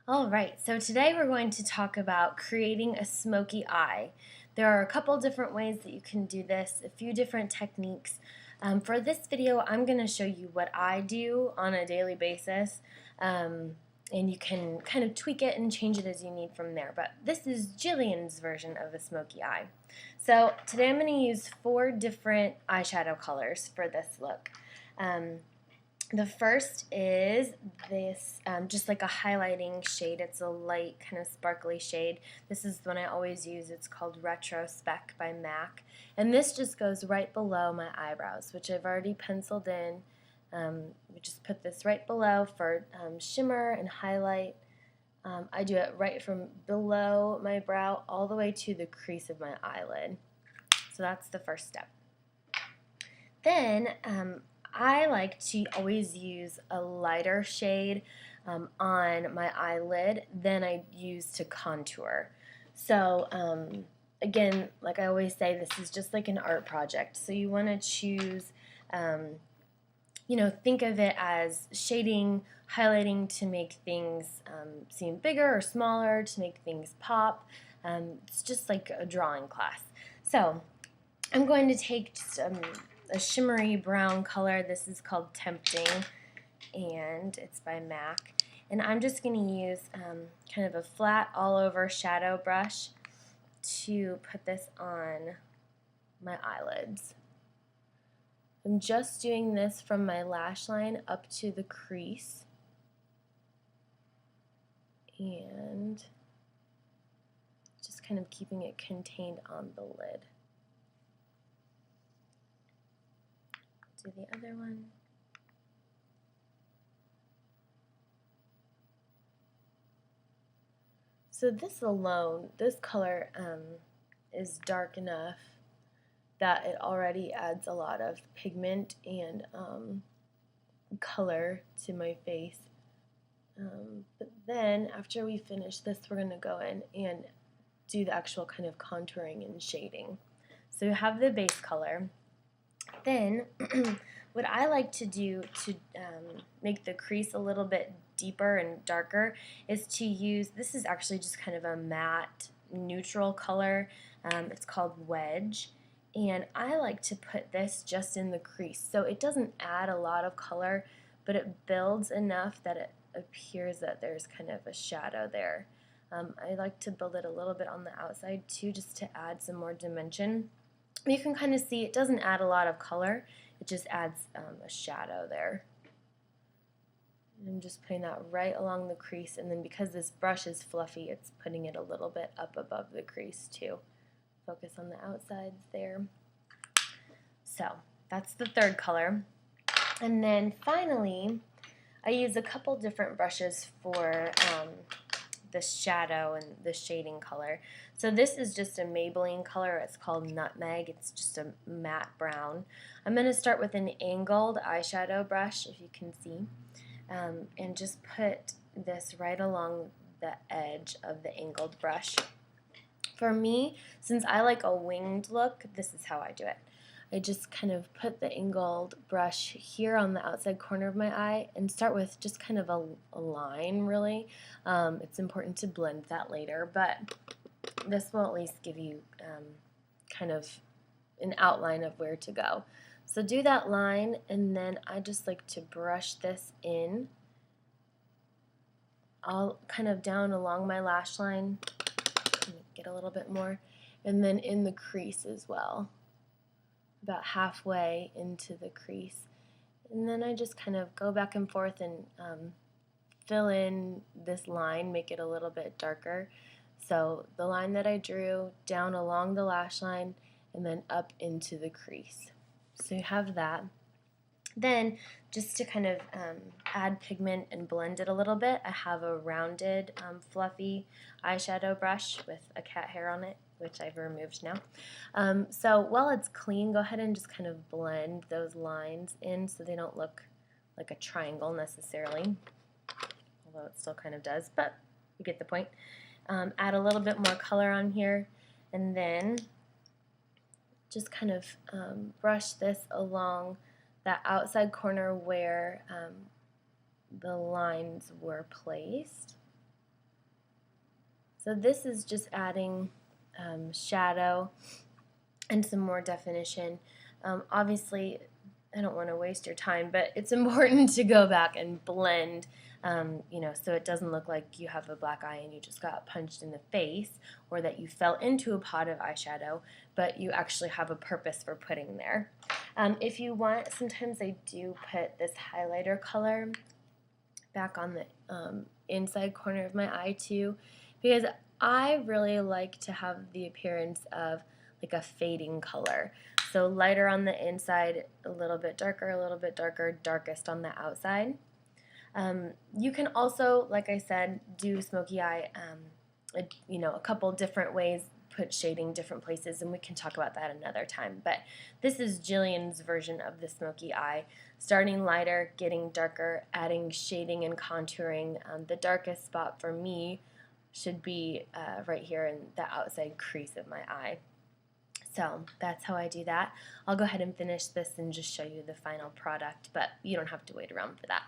Alright, so today we're going to talk about creating a smoky eye. There are a couple different ways that you can do this, a few different techniques. For this video, I'm going to show you what I do on a daily basis, and you can kind of tweak it and change it as you need from there. But this is Jillian's version of a smoky eye. So today I'm going to use 4 different eyeshadow colors for this look. The first is this, just like a highlighting shade. It's a light, kind of sparkly shade. This is the one I always use. It's called Retro Spec by MAC. And this just goes right below my eyebrows, which I've already penciled in. We just put this right below for shimmer and highlight. I do it right from below my brow all the way to the crease of my eyelid. So that's the first step. Then, I like to always use a lighter shade on my eyelid than I use to contour. So again, like I always say, this is just like an art project. So you want to choose, think of it as shading, highlighting to make things seem bigger or smaller, to make things pop. It's just like a drawing class. So I'm going to take just a shimmery brown color. This is called Tempting, and it's by MAC. And I'm just going to use kind of a flat all-over shadow brush to put this on my eyelids. I'm just doing this from my lash line up to the crease, and just kind of keeping it contained on the lid. Do the other one. So this alone, this color is dark enough that it already adds a lot of pigment and color to my face. But then after we finish this, we're going to go in and do the actual kind of contouring and shading. So you have the base color. Then what I like to do to make the crease a little bit deeper and darker is to use, this is actually just kind of a matte neutral color. It's called Wedge, and I like to put this just in the crease. So it doesn't add a lot of color, but it builds enough that it appears that there's kind of a shadow there. I like to build it a little bit on the outside too, just to add some more dimension. You can kind of see it doesn't add a lot of color, it just adds a shadow there. And I'm just putting that right along the crease, and then because this brush is fluffy, it's putting it a little bit up above the crease too. Focus on the outsides there. So that's the third color. And then finally, I use a couple different brushes for the shadow and the shading color. So this is just a Maybelline color. It's called Nutmeg. It's just a matte brown. I'm going to start with an angled eyeshadow brush, if you can see, and just put this right along the edge of the angled brush. For me, since I like a winged look, this is how I do it. I just kind of put the angled brush here on the outside corner of my eye and start with just kind of a line, really. It's important to blend that later, but this will at least give you kind of an outline of where to go. So do that line, and then I just like to brush this in, all kind of down along my lash line, get a little bit more, and then in the crease as well, about halfway into the crease. And then I just kind of go back and forth and fill in this line, make it a little bit darker. So the line that I drew down along the lash line and then up into the crease. So you have that. Then just to kind of add pigment and blend it a little bit, I have a rounded fluffy eyeshadow brush with a cat hair on it, which I've removed now. So while it's clean, go ahead and just kind of blend those lines in so they don't look like a triangle necessarily, although it still kind of does, but you get the point. Add a little bit more color on here, and then just kind of brush this along that outside corner where the lines were placed. So this is just adding shadow and some more definition. Obviously, I don't want to waste your time, but it's important to go back and blend, you know, so it doesn't look like you have a black eye and you just got punched in the face, or that you fell into a pot of eyeshadow, but you actually have a purpose for putting there. If you want, sometimes I do put this highlighter color back on the inside corner of my eye too, because I really like to have the appearance of like a fading color. So lighter on the inside, a little bit darker, darkest on the outside. You can also, like I said, do smoky eye, you know, a couple different ways, put shading different places, and we can talk about that another time. But this is Jillian's version of the smoky eye, starting lighter, getting darker, adding shading and contouring. The darkest spot for me should be right here in the outside crease of my eye. So that's how I do that. I'll go ahead and finish this and just show you the final product, but you don't have to wait around for that.